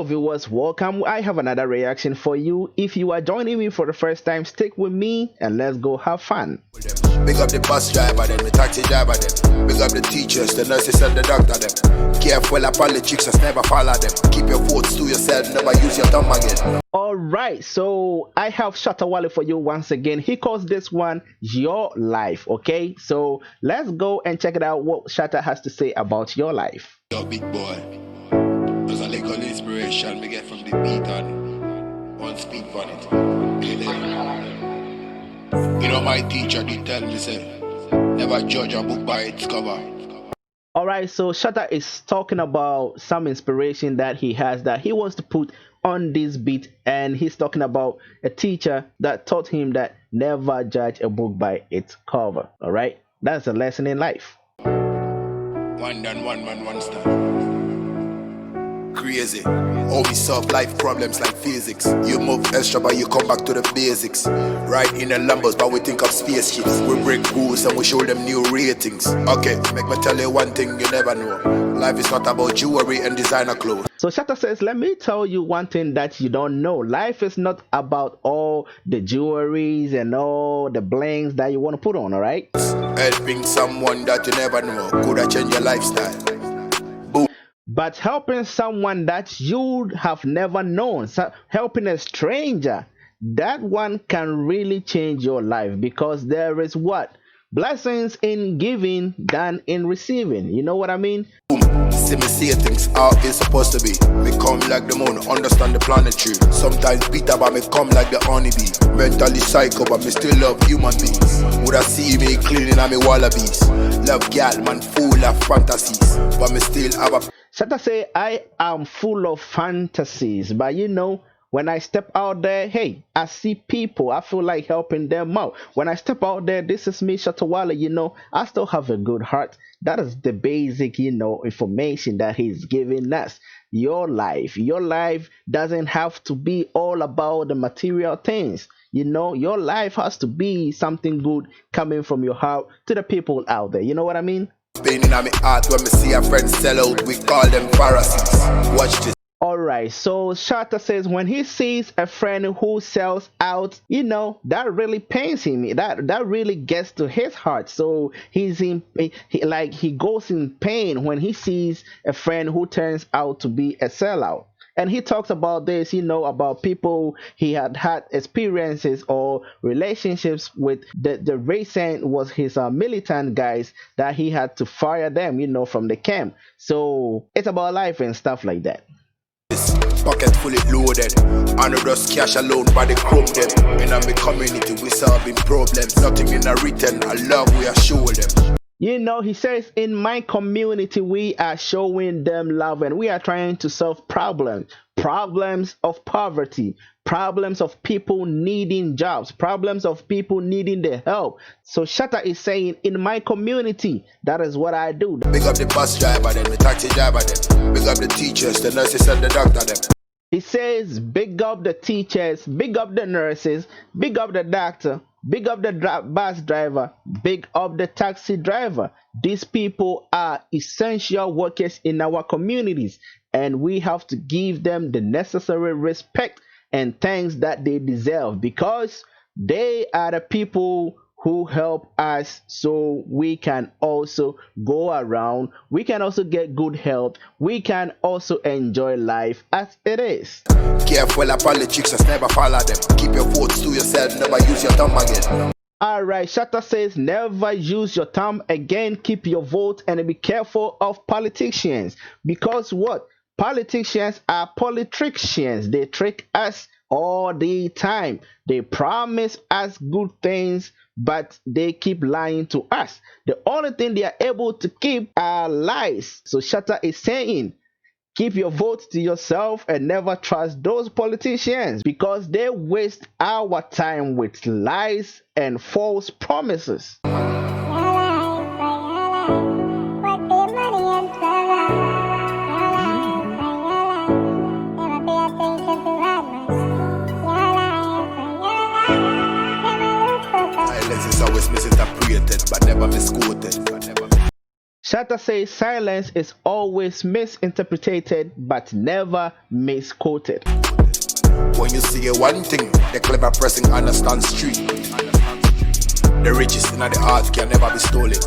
viewers, welcome. I have another reaction for you. If you are joining me for the first time, stick with me and let's go have fun. Big up the bus driver, then the taxi driver, them. Big up the teachers, the nurses and the doctor, them. Careful upon the chicks, just never follow them. Keep your thoughts to yourself, never use your tongue again. Alright, so I have Shatta Wale for you once again. He calls this one Your Life, okay? So let's go and check it out what Shatta has to say about your life. Yo, big boy. There's a little inspiration we get from the beat and one speak on it. You know my teacher did tell me, say, never judge a book by its cover. Alright, so Shatta is talking about some inspiration that he has that he wants to put on this beat, and he's talking about a teacher that taught him that never judge a book by its cover. Alright, that's a lesson in life. One done, one man, one star. Crazy. Always solve life problems like physics. You move extra but you come back to the basics. Right in the Lambos but we think of spaceships. We break rules and we show them new ratings. Okay, make me tell you one thing you never know. Life is not about jewelry and designer clothes. So Shatta says, let me tell you one thing that you don't know. Life is not about all the jewelries and all the blings that you want to put on, alright? Helping someone that you never know could have changed your lifestyle. But helping someone that you have never known, helping a stranger, that one can really change your life, because there is what? Blessings in giving than in receiving. You know what I mean? See me see things how it's supposed to be. Me come like the moon, understand the planetary. Sometimes bitter but me come like the honeybee. Mentally psycho but me still love human beings. Would I see me cleaning on me wallabies. Love gal man full of fantasies, but me still have a... Shatta say, I am full of fantasies, but you know, when I step out there, hey, I see people, I feel like helping them out. When I step out there, this is me, Shatta Wale, you know, I still have a good heart. That is the basic, you know, information that he's giving us. Your life doesn't have to be all about the material things. You know, your life has to be something good coming from your heart to the people out there. You know what I mean? Pain in my heart when me see a friend sell out, we call them Pharisees. Watch this. Alright, so Shatta says when he sees a friend who sells out, you know, that really pains him. That really gets to his heart. So he's in, he goes in pain when he sees a friend who turns out to be a sellout. And he talks about this, you know, about people he had experiences or relationships with. The recent was his militant guys that he had to fire them, you know, from the camp. So it's about life and stuff like that. Pocket fully loaded, and just cash alone by the chrome them. In our community we solving problems. Nothing in a written, a love we are showing them. You know, he says, in my community, we are showing them love and we are trying to solve problems of poverty, problems of people needing jobs, problems of people needing the help. So Shatta is saying, in my community, that is what I do. Big up the bus driver, then the taxi driver, then. Big up the teachers, the nurses and the doctor, then. He says, big up the teachers, big up the nurses, big up the doctor, big up the bus driver, big up the taxi driver. These people are essential workers in our communities, and we have to give them the necessary respect and thanks that they deserve, because they are the people who help us so we can also go around, we can also get good health, we can also enjoy life as it is. Careful of politics, just never follow them. Keep your thoughts to yourself, never use your tongue again. Alright, Shatta says, never use your thumb again, keep your vote, and be careful of politicians. Because what? Politicians are politicians. They trick us all the time. They promise us good things, but they keep lying to us. The only thing they are able to keep are lies. So Shatta is saying, keep your vote to yourself and never trust those politicians, because they waste our time with lies and false promises. Silence is always misinterpreted, but never misquoted. Shatta says silence is always misinterpreted but never misquoted. When you see a one thing, the clever person understand street. The richest in the art can never be stolen.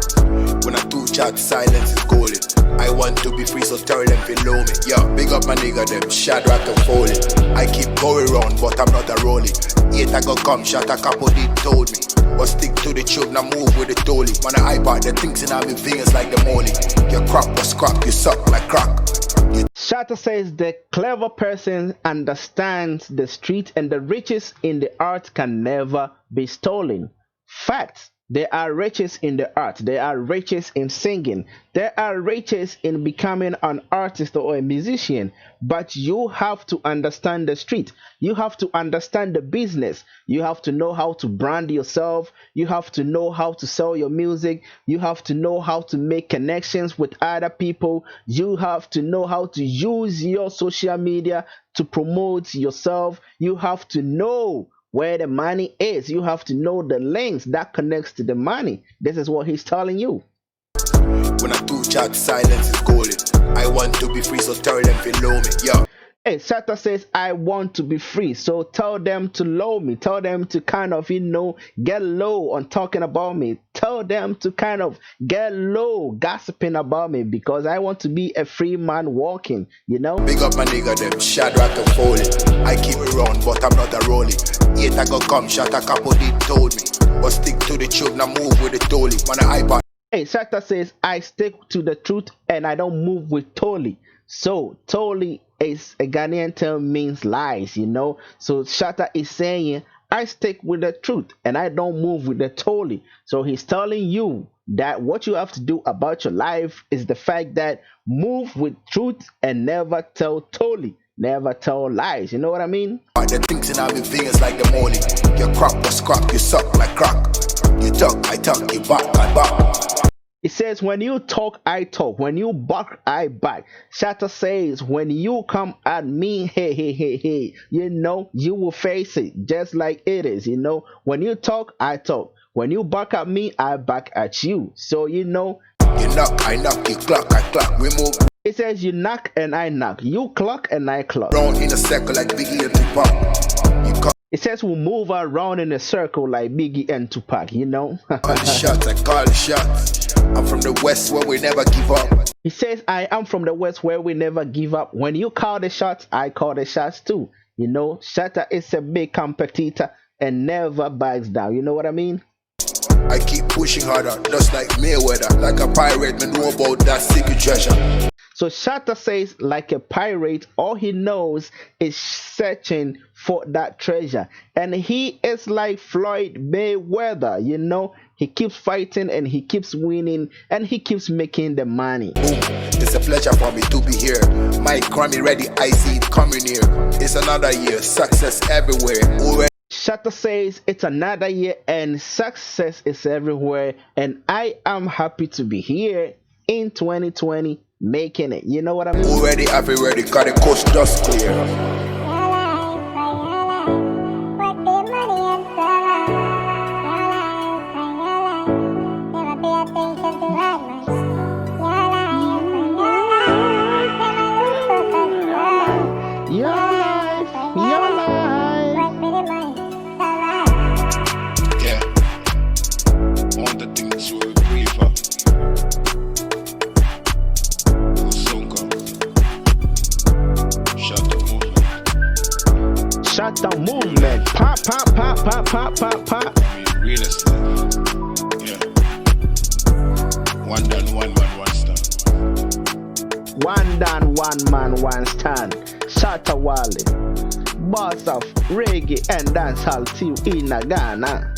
When I do chat, silence is golden. I want to be free, so tell them below me. Yeah, big up my nigga, them Shadrach and Foley. I keep going round, but I'm not a rolling. Yet I go come, Shatta Capo did told me. But stick to the tube, now move with the dolly. Man, I iPod, the things in my veins like the molly. Your crop was crap, you suck like crack. Shatta says the clever person understands the street and the riches in the art can never be stolen. Facts. There are riches in the art. There are riches in singing. There are riches in becoming an artist or a musician. But you have to understand the street. You have to understand the business. You have to know how to brand yourself. You have to know how to sell your music. You have to know how to make connections with other people. You have to know how to use your social media to promote yourself. You have to know where the money is. You have to know the links that connects to the money. This is what he's telling you. When I do chat, silence is golden. I want to be free, so tell them below me. Yeah. Hey, Shatta says, I want to be free, so tell them to low me. Tell them to kind of, get low on talking about me. Tell them to kind of get low gossiping about me because I want to be a free man walking, Big up my nigga, them Shadrach and Foley. I keep it round, but I'm not a rolling. Yet I go come, Shatta Capo did told me. But stick to the tube, now move with the dolly. Man, I iPod. Hey, Shatta says, I stick to the truth and I don't move with Tolly. So, Tolly is a Ghanaian term, means lies, So, Shatta is saying, I stick with the truth and I don't move with the Tolly. So, he's telling you that what you have to do about your life is the fact that move with truth and never tell Tolly. Never tell lies, you know what I mean? The things in our veins like the molly. Your crop was crap, you suck like crack. You talk, I talk, you back, I back. It says, when you talk, I talk. When you bark, I bark. Shatta says, when you come at me, hey, you will face it just like it is, When you talk, I talk. When you bark at me, I bark at you. So, You knock, I knock, you clock, I clock. We move. It says, you knock and I knock. You clock and I clock. Round in a circle like Biggie and Tupac. It says we'll move around in a circle like Biggie and Tupac, Call the shots, I call the shots. I'm from the West where we never give up. He says, I am from the West where we never give up. When you call the shots, I call the shots too. Shatta is a big competitor and never backs down. You know what I mean? I keep pushing harder, just like Mayweather. Like a pirate, man, know about that secret treasure. So Shatta says, like a pirate, all he knows is searching for that treasure. And he is like Floyd Mayweather, He keeps fighting and he keeps winning and he keeps making the money. Boom. It's a pleasure for me to be here. My Grammy ready, I see it coming here. It's another year, success everywhere. Already. Shatta says it's another year and success is everywhere. And I am happy to be here in 2020 making it. You know what I mean? Already happy, ready, got the coast just clear. Shatta movement. Pop, pop, pop, pop, pop, pop, pop. Real estate. Yeah. One done, one man, one stand. One done, one man, one stand. Shatta Wale, boss of reggae and dancehall team in Ghana.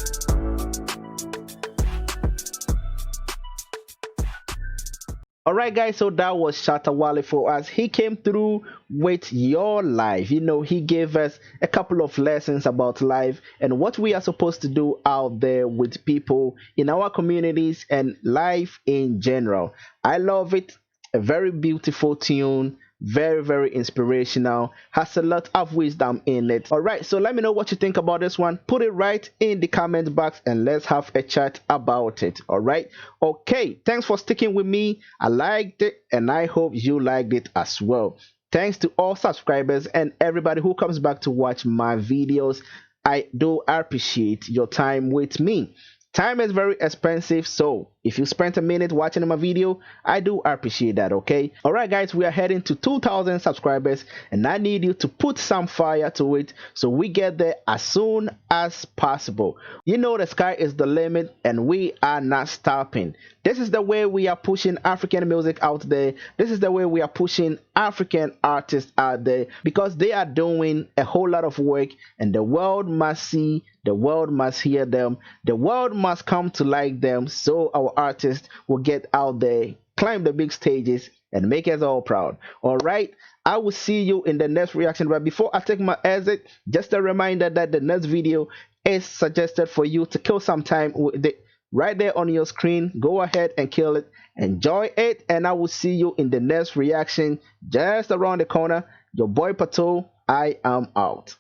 Alright guys, so that was Shatta Wale for us. He came through with your life. He gave us a couple of lessons about life and what we are supposed to do out there with people in our communities and life in general. I love it. A very beautiful tune, Very, very inspirational, has a lot of wisdom in it. All right, so let me know what you think about this one. Put it right in the comment box and let's have a chat about it. All right, okay, thanks for sticking with me. I liked it and I hope you liked it as well. Thanks to all subscribers and everybody who comes back to watch my videos. I do appreciate your time with me. Time is very expensive, so if you spent a minute watching my video, I do appreciate that, okay? Alright guys, we are heading to 2,000 subscribers and I need you to put some fire to it so we get there as soon as possible. You know the sky is the limit and we are not stopping. This is the way we are pushing African music out there. This is the way we are pushing African artists out there because they are doing a whole lot of work and the world must see, the world must hear them, the world must come to like them, so our artists will get out there, climb the big stages and make us all proud. All right, I will see you in the next reaction, but before I take my exit, just a reminder that the next video is suggested for you to kill some time with it right there on your screen. Go ahead and kill it, enjoy it, and I will see you in the next reaction just around the corner. Your boy Pato, I am out.